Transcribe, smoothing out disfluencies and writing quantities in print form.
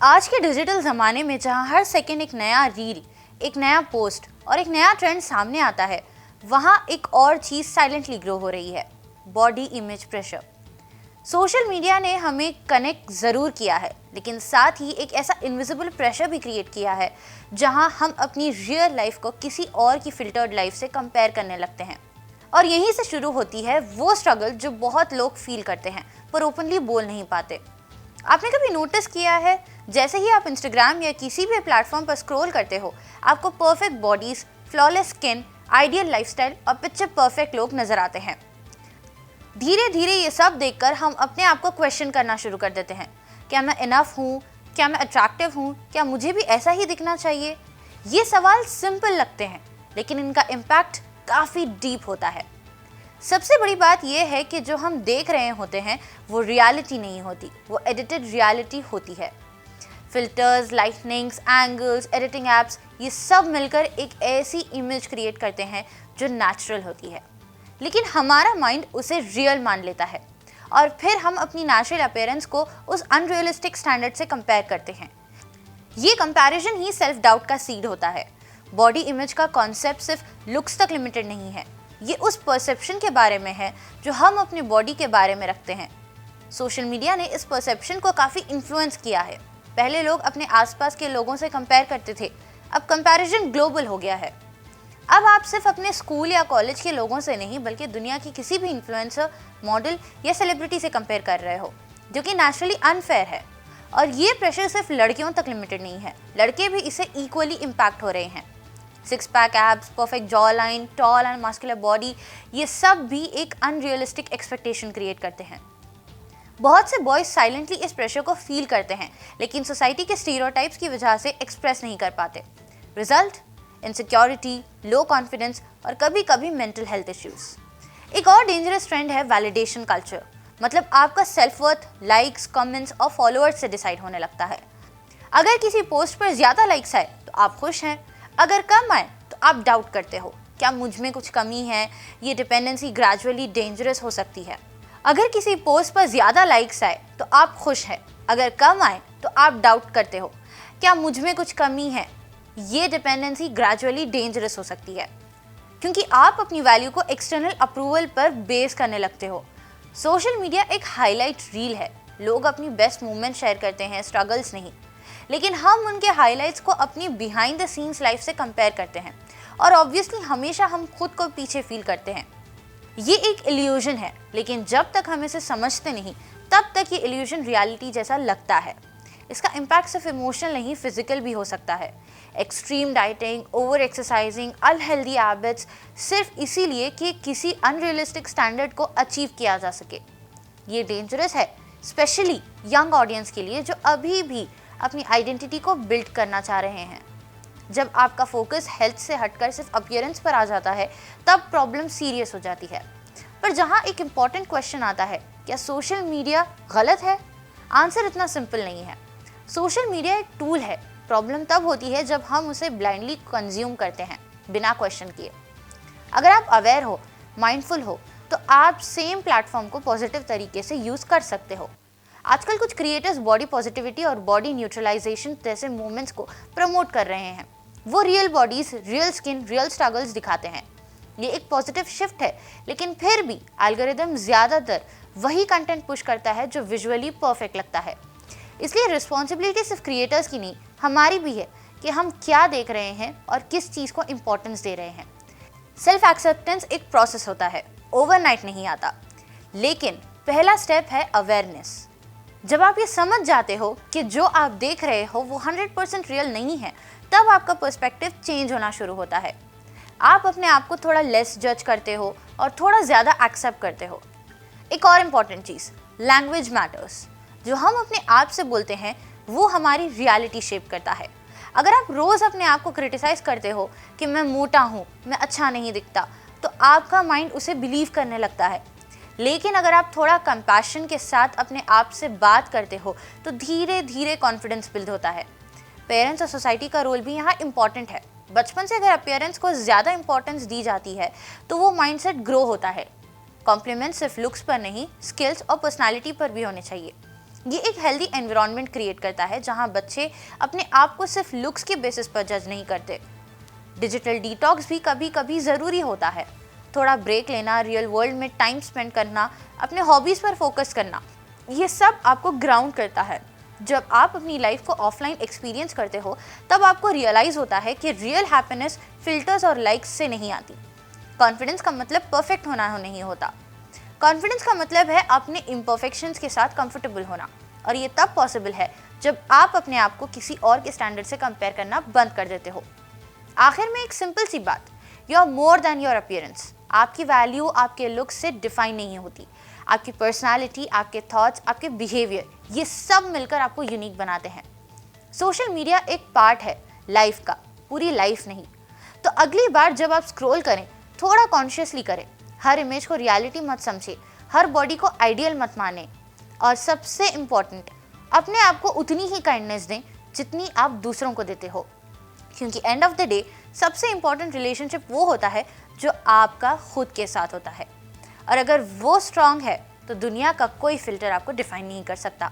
आज के डिजिटल ज़माने में जहाँ हर सेकेंड एक नया रील, एक नया पोस्ट और एक नया ट्रेंड सामने आता है, वहाँ एक और चीज़ साइलेंटली ग्रो हो रही है, body image pressure. Social media ने हमें कनेक्ट ज़रूर किया है, लेकिन साथ ही एक ऐसा इनविजिबल प्रेशर भी क्रिएट किया है जहाँ हम अपनी रियल लाइफ को किसी और की फिल्टर्ड लाइफ से कंपेयर करने लगते हैं। और यहीं से शुरू होती है वो स्ट्रगल जो बहुत लोग फील करते हैं पर ओपनली बोल नहीं पाते। आपने कभी नोटिस किया है, जैसे ही आप इंस्टाग्राम या किसी भी प्लेटफॉर्म पर स्क्रॉल करते हो, आपको perfect bodies, flawless skin, ideal lifestyle और पिक्चर परफेक्ट लोग नजर आते हैं। धीरे धीरे ये सब देखकर हम अपने आप को क्वेश्चन करना शुरू कर देते हैं। क्या मैं इनफ हूँ? क्या मैं अट्रैक्टिव हूँ? क्या मुझे भी ऐसा ही दिखना चाहिए? ये सवाल सिंपल लगते हैं, लेकिन इनका इम्पैक्ट काफ़ी डीप होता है। सबसे बड़ी बात यह है कि जो हम देख रहे होते हैं वो रियलिटी नहीं होती, वो एडिटेड रियलिटी होती है। Filters, lightnings, angles, editing apps, ये सब मिलकर एक ऐसी इमेज क्रिएट करते हैं जो नेचुरल होती है, लेकिन हमारा माइंड उसे रियल मान लेता है और फिर हम अपनी नेचुरल अपीयरेंस को उस अनरियलिस्टिक स्टैंडर्ड से कंपेयर करते हैं। ये कंपैरिजन ही सेल्फ डाउट का सीड होता है। बॉडी इमेज का कॉन्सेप्ट सिर्फ लुक्स तक लिमिटेड नहीं है, ये उस परसेप्शन के बारे में है जो हम अपने बॉडी के बारे में रखते हैं। सोशल मीडिया ने इस परसेप्शन को काफ़ी इन्फ्लुएंस किया है। पहले लोग अपने आसपास के लोगों से कंपेयर करते थे, अब कंपैरिजन ग्लोबल हो गया है। अब आप सिर्फ अपने स्कूल या कॉलेज के लोगों से नहीं, बल्कि दुनिया की किसी भी इन्फ्लुएंसर, मॉडल या सेलिब्रिटी से कंपेयर कर रहे हो, जो कि नेचुरली अनफेयर है। और ये प्रेशर सिर्फ लड़कियों तक लिमिटेड नहीं है, लड़के भी इससे इक्वली इम्पैक्ट हो रहे हैं। Six pack abs, perfect jaw line, tall and muscular body, ये सब भी एक अनरियलिस्टिक एक्सपेक्टेशन क्रिएट करते हैं। बहुत से बॉयज साइलेंटली इस प्रेशर को फील करते हैं, लेकिन सोसाइटी के स्टीरियोटाइप्स की वजह से एक्सप्रेस नहीं कर पाते। रिजल्ट, इनसिक्योरिटी, लो कॉन्फिडेंस और कभी कभी मेंटल हेल्थ इश्यूज। एक और डेंजरस ट्रेंड है वैलिडेशन कल्चर, मतलब आपका सेल्फ वर्थ लाइक्स, कमेंट्स और फॉलोअर्स से डिसाइड होने लगता है। अगर किसी पोस्ट पर ज़्यादा लाइक्स आए तो आप खुश हैं, अगर कम आए तो आप डाउट करते हो, क्या मुझ में कुछ कमी है? ये डिपेंडेंसी ग्रेजुअली डेंजरस हो सकती है। अगर किसी पोस्ट पर ज़्यादा लाइक्स आए तो आप खुश हैं, अगर कम आए तो आप डाउट करते हो, क्या मुझ में कुछ कमी है? ये डिपेंडेंसी ग्रेजुअली डेंजरस हो सकती है, क्योंकि आप अपनी वैल्यू को एक्सटर्नल अप्रूवल पर बेस करने लगते हो। सोशल मीडिया एक हाईलाइट रील है, लोग अपनी बेस्ट मोमेंट शेयर करते हैं, स्ट्रगल्स नहीं, लेकिन हम उनके हाइलाइट्स को अपनी बिहाइंड द सीन्स लाइफ से कंपेयर करते हैं और ऑब्वियसली हमेशा हम खुद को पीछे फील करते हैं। ये एक इल्यूजन है, लेकिन जब तक हम इसे समझते नहीं तब तक ये इल्यूजन रियलिटी जैसा लगता है। इसका इम्पैक्ट सिर्फ इमोशनल नहीं, फिजिकल भी हो सकता है। Extreme dieting, over exercising, unhealthy habits, सिर्फ इसीलिए कि किसी अनरियलिस्टिक स्टैंडर्ड को अचीव किया जा सके। ये डेंजरस है, स्पेशली यंग ऑडियंस के लिए जो अभी भी अपनी आइडेंटिटी को बिल्ड करना चाह रहे हैं। जब आपका फोकस हेल्थ से हटकर सिर्फ अपीयरेंस पर आ जाता है, तब प्रॉब्लम सीरियस हो जाती है। पर जहाँ एक इम्पॉर्टेंट क्वेश्चन आता है, क्या सोशल मीडिया गलत है? आंसर इतना सिंपल नहीं है। सोशल मीडिया एक टूल है, प्रॉब्लम तब होती है जब हम उसे ब्लाइंडली कंज्यूम करते हैं बिना क्वेश्चन किए। अगर आप अवेयर हो, माइंडफुल हो, तो आप सेम प्लेटफॉर्म को पॉजिटिव तरीके से यूज़ कर सकते हो। आजकल कुछ क्रिएटर्स बॉडी पॉजिटिविटी और बॉडी न्यूट्रलाइजेशन जैसे मूवमेंट्स को प्रमोट कर रहे हैं। वो real bodies, real skin, real struggles दिखाते हैं। ये एक पॉजिटिव शिफ्ट है, लेकिन फिर भी एल्गोरिदम ज़्यादातर वही कंटेंट पुश करता है जो विजुअली परफेक्ट लगता है। इसलिए रिस्पॉन्सिबिलिटी सिर्फ क्रिएटर्स की नहीं, हमारी भी है कि हम क्या देख रहे हैं और किस चीज़ को इम्पोर्टेंस दे रहे हैं। सेल्फ एक्सेप्टेंस एक प्रोसेस होता है, ओवरनाइट नहीं आता, लेकिन पहला स्टेप है अवेयरनेस। जब आप ये समझ जाते हो कि जो आप देख रहे हो वो 100% रियल नहीं है, तब आपका पर्सपेक्टिव चेंज होना शुरू होता है। आप अपने आप को थोड़ा लेस जज करते हो और थोड़ा ज़्यादा एक्सेप्ट करते हो। एक और इम्पॉर्टेंट चीज़, लैंग्वेज मैटर्स। जो हम अपने आप से बोलते हैं वो हमारी रियलिटी शेप करता है। अगर आप रोज़ अपने आप को क्रिटिसाइज़ करते हो कि मैं मोटा हूँ, मैं अच्छा नहीं दिखता, तो आपका माइंड उसे बिलीव करने लगता है। लेकिन अगर आप थोड़ा कंपैशन के साथ अपने आप से बात करते हो तो धीरे धीरे कॉन्फिडेंस बिल्ड होता है। पेरेंट्स और सोसाइटी का रोल भी यहाँ इम्पॉर्टेंट है। बचपन से अगर अपीयरेंस को ज़्यादा इंपॉर्टेंस दी जाती है तो वो माइंडसेट ग्रो होता है। कॉम्प्लीमेंट सिर्फ लुक्स पर नहीं, स्किल्स और पर्सनालिटी पर भी होने चाहिए। ये एक हेल्दी एनवायरनमेंट क्रिएट करता है जहां बच्चे अपने आप को सिर्फ लुक्स के बेसिस पर जज नहीं करते। डिजिटल डिटॉक्स भी कभी कभी ज़रूरी होता है। थोड़ा ब्रेक लेना, रियल वर्ल्ड में टाइम स्पेंड करना, अपने हॉबीज़ पर फोकस करना, ये सब आपको ग्राउंड करता है। जब आप अपनी लाइफ को ऑफलाइन एक्सपीरियंस करते हो तब आपको रियलाइज़ होता है कि रियल हैप्पीनेस फिल्टर्स और लाइक्स से नहीं आती। कॉन्फिडेंस का मतलब परफेक्ट होना नहीं होता। कॉन्फिडेंस का मतलब है अपने इम्परफेक्शंस के साथ कंफर्टेबल होना, और ये तब पॉसिबल है जब आप अपने आप को किसी और के स्टैंडर्ड से कंपेयर करना बंद कर देते हो। आखिर में एक सिंपल सी बात, you are more than your appearance. आपकी वैल्यू आपके लुक से डिफाइन नहीं होती। आपकी पर्सनालिटी, आपके थॉट्स, आपके बिहेवियर, ये सब मिलकर आपको यूनिक बनाते हैं। सोशल मीडिया एक पार्ट है लाइफ का, पूरी लाइफ नहीं। तो अगली बार जब आप स्क्रॉल करें, थोड़ा कॉन्शियसली करें। हर इमेज को रियलिटी मत समझे, हर बॉडी को आइडियल मत माने, और सबसे इम्पॉर्टेंट, अपने आप को उतनी ही काइंडनेस दें जितनी आप दूसरों को देते हो। क्योंकि एंड ऑफ द डे सबसे इम्पॉर्टेंट रिलेशनशिप वो होता है जो आपका खुद के साथ होता है, और अगर वो स्ट्रांग है तो दुनिया का कोई फिल्टर आपको डिफाइन नहीं कर सकता।